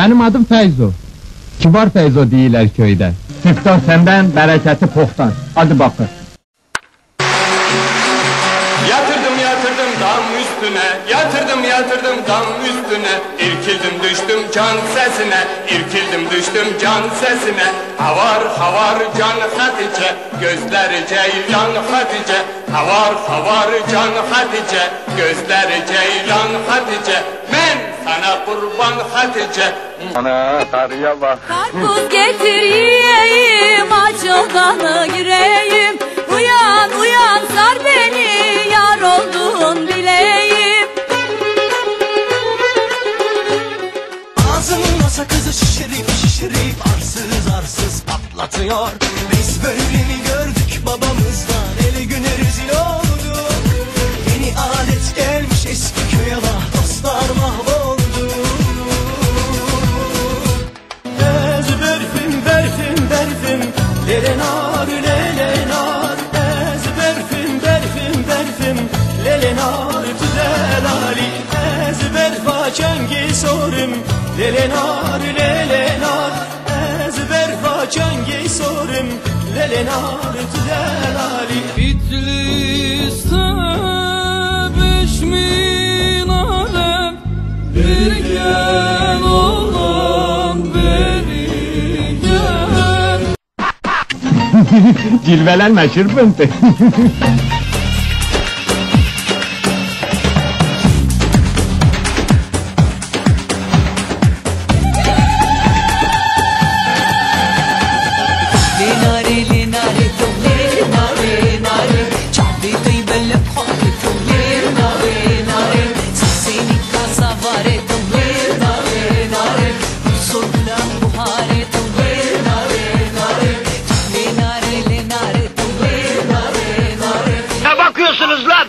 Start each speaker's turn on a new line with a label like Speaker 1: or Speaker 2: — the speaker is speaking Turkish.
Speaker 1: Benim adım Feyzo. Kibar Feyzo değiller köyde. Siftah senden, bereketi pohtan. Hadi bakın.
Speaker 2: Yatırdım dam üstüne, yatırdım dam üstüne. İrkildim düştüm can sesine, irkildim düştüm can sesine. Havar can Hatice, gözleri ceylan Hatice. Havar can Hatice, gözleri ceylan Hatice. Men sana kurban Hatice.
Speaker 1: Ana karıya bak.
Speaker 3: Karpuz getir yiyeyim, aç odanı gireyim. Uyan sar beni, yar oldun bileyim.
Speaker 4: Ağzımın sakızı şişirip arsız patlatıyor. Biz böyle mi gördük babamızdan, eli güne rezil olduk. Yeni adet gelmiş eski köye, bak dostlar mahvoldu. Ez berfim lelenar lelenar. Ez berfim lelenar güzel Ali. Ez berfa çengi sorum lelenar. Ez berfa çengi sorum lelenar güzel Ali.
Speaker 5: Bitlis'te 5000 alem, bir gel olan beri gel.
Speaker 1: Cilvelenme şırpıntı.